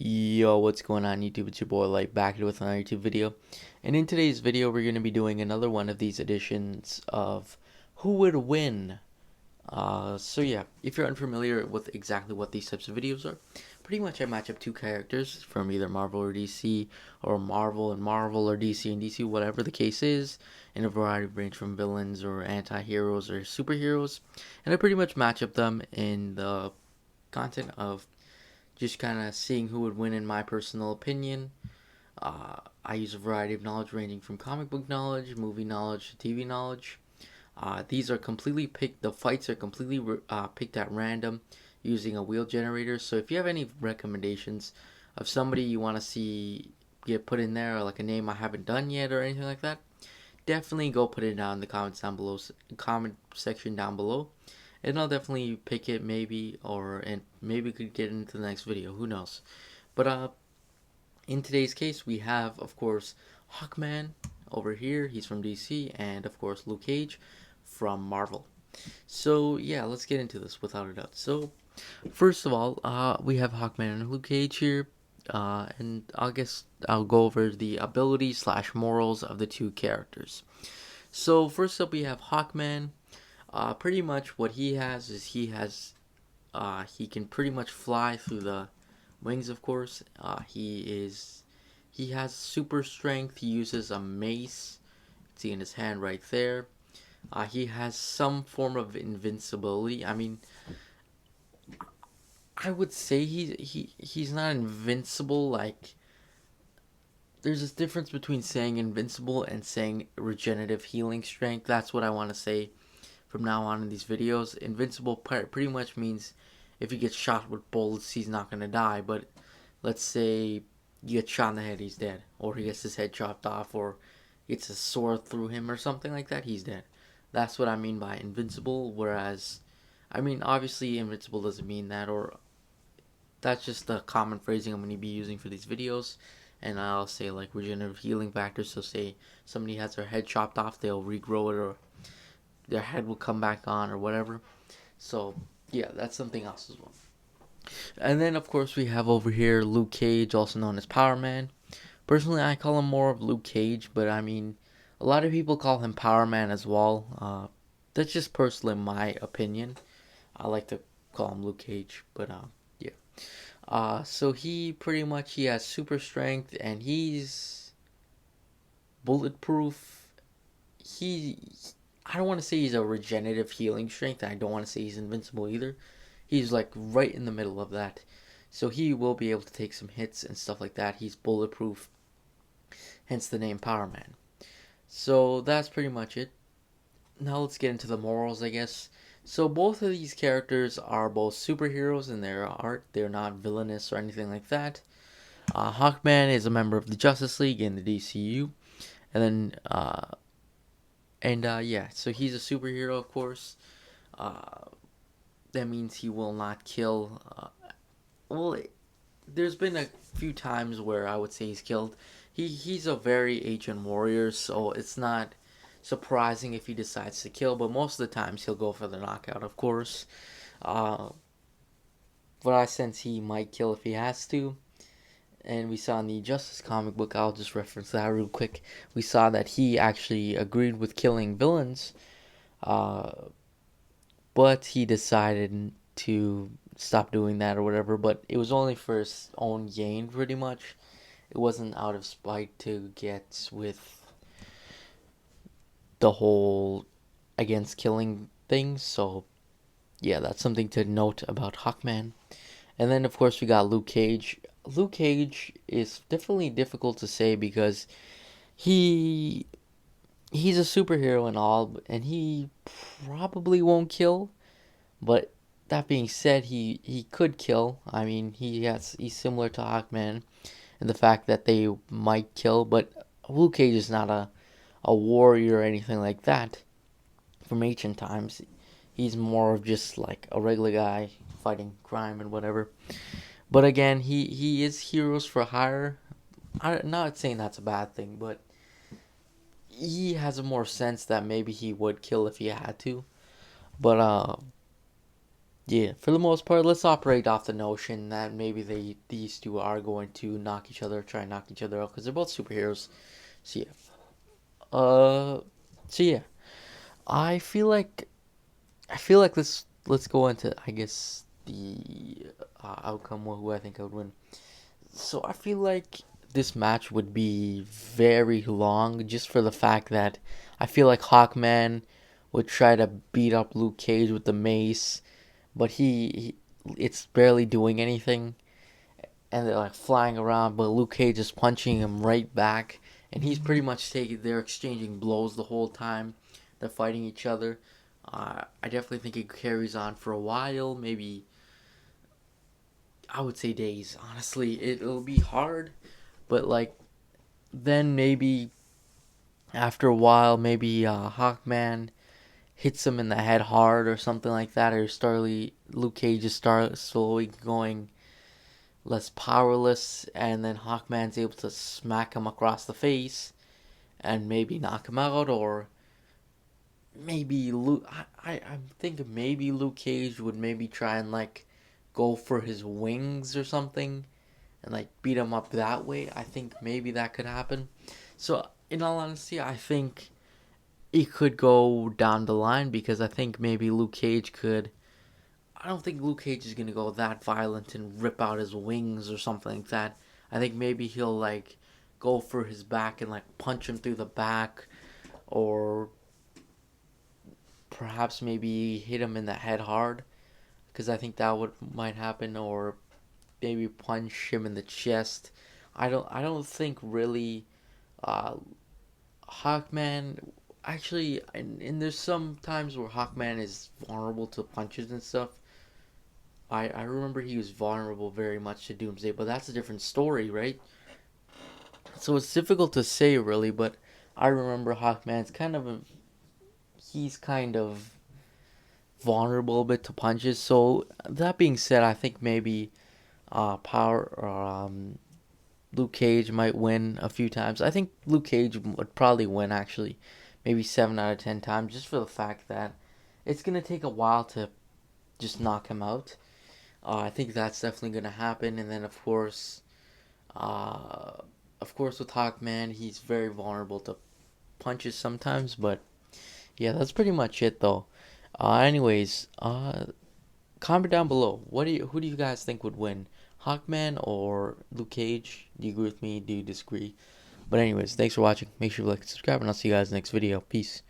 Yo, what's going on YouTube? It's your boy Light back here with another YouTube video. And in today's video, we're going to be doing another one of these editions of Who Would Win? So yeah, if you're unfamiliar with exactly what these types of videos are, pretty much I match up two characters from either Marvel or DC, or Marvel and Marvel, or DC and DC, whatever the case is, in a variety of range from villains or anti-heroes or superheroes. And I pretty much match up them in the content of just kind of seeing who would win in my personal opinion. I use a variety of knowledge ranging from comic book knowledge, movie knowledge, to TV knowledge. These are completely picked, the fights are completely picked at random using a wheel generator. So if you have any recommendations of somebody you want to see get put in there, or like a name I haven't done yet or anything like that, definitely go put it down in the comments down below, comment section down below, and I'll definitely pick it maybe, and maybe could get into the next video. Who knows? But in today's case, we have of course Hawkman over here. He's from DC, and of course Luke Cage from Marvel. So yeah, let's get into this without a doubt. So first of all, we have Hawkman and Luke Cage here. And I guess I'll go over the abilities slash morals of the two characters. So first up, we have Hawkman. Pretty much what he has is he can pretty much fly through the wings. Of course, he has super strength. He uses a mace. See in his hand right there. He has some form of invincibility. I mean, I would say he's not invincible. Like, there's this difference between saying invincible and saying regenerative healing strength. That's what I want to say from now on in these videos. Invincible pretty much means if he gets shot with bullets, he's not going to die. But let's say he gets shot in the head, he's dead. Or he gets his head chopped off, or gets a sword through him or something like that, he's dead. That's what I mean by invincible. Whereas, I mean, obviously invincible doesn't mean that, or that's just the common phrasing I'm going to be using for these videos. And I'll say like regenerative healing factors. So say somebody has their head chopped off, they'll regrow it, or their head will come back on, or whatever. So yeah, that's something else as well. And then of course we have over here Luke Cage, also known as Power Man. Personally, I call him more of Luke Cage, but I mean, a lot of people call him Power Man as well. That's just personally my opinion. I like to call him Luke Cage, but yeah. So he has super strength, and he's bulletproof. He I don't want to say he's a regenerative healing strength. I don't want to say he's invincible either. He's like right in the middle of that. So he will be able to take some hits and stuff like that. He's bulletproof, hence the name Power Man. So that's pretty much it. Now let's get into the morals, I guess. So both of these characters are both superheroes in their art. They're not villainous or anything like that. Hawkman is a member of the Justice League in the DCU, and then yeah, so he's a superhero, of course. Uh, that means he will not kill. Well, there's been a few times where I would say he's killed. He's a very ancient warrior, so it's not surprising if he decides to kill. But most of the times he'll go for the knockout, of course. Uh, but I sense he might kill if he has to. And we saw in the Justice comic book, I'll just reference that real quick. We saw that he actually agreed with killing villains, uh, but he decided to stop doing that or whatever. But it was only for his own gain, pretty much. It wasn't out of spite to get with the whole against killing things. So yeah, that's something to note about Hawkman. And then of course we got Luke Cage. Luke Cage is definitely difficult to say because he he's a superhero and all, and he probably won't kill. But that being said, he could kill. I mean, he's similar to Hawkman in the fact that they might kill, but Luke Cage is not a warrior or anything like that from ancient times. He's more of just like a regular guy fighting crime and whatever. But again, he is heroes for hire. I'm not saying that's a bad thing, but he has a more sense that maybe he would kill if he had to. But Yeah, for the most part, let's operate off the notion that maybe these two are going to knock each other, try and knock each other out, because they're both superheroes. So yeah, uh, so yeah, I feel like this. Let's go into, I guess, the outcome, who I think I would win. So I feel like this match would be very long, just for the fact that I feel like Hawkman would try to beat up Luke Cage with the mace, but he it's barely doing anything, and they're like flying around, but Luke Cage is punching him right back, and he's pretty much taking. They're exchanging blows the whole time. They're fighting each other. I definitely think it carries on for a while, maybe I would say days. Honestly, it'll be hard, but like then maybe after a while, maybe Hawkman hits him in the head hard or something like that, or Luke Cage just start slowly going less powerless, and then Hawkman's able to smack him across the face and maybe knock him out, or maybe Luke. I'm thinking maybe Luke Cage would maybe try and like go for his wings or something and like beat him up that way. I think maybe that could happen. So in all honesty, I think it could go down the line, because I think maybe Luke Cage could. I don't think Luke Cage is gonna go that violent and rip out his wings or something like that. I think maybe he'll like go for his back and like punch him through the back, or perhaps maybe hit him in the head hard, because I think that would might happen, or maybe punch him in the chest. I don't think really uh, Hawkman actually, and there's some times where Hawkman is vulnerable to punches and stuff. I remember he was vulnerable very much to Doomsday, but that's a different story, right? So it's difficult to say really, but I remember Hawkman's he's kind of vulnerable a bit to punches. So that being said, I think maybe Power or Luke Cage might win a few times. I think Luke Cage would probably win actually, maybe 7 out of 10 times, just for the fact that it's gonna take a while to just knock him out. I think that's definitely gonna happen, and then uh, of course with Hawkman, he's very vulnerable to punches sometimes. But yeah, that's pretty much it though. Anyways, comment down below. Who do you guys think would win, Hawkman or Luke Cage? Do you agree with me? Do you disagree? But anyways, thanks for watching. Make sure you like and subscribe, and I'll see you guys in the next video. Peace.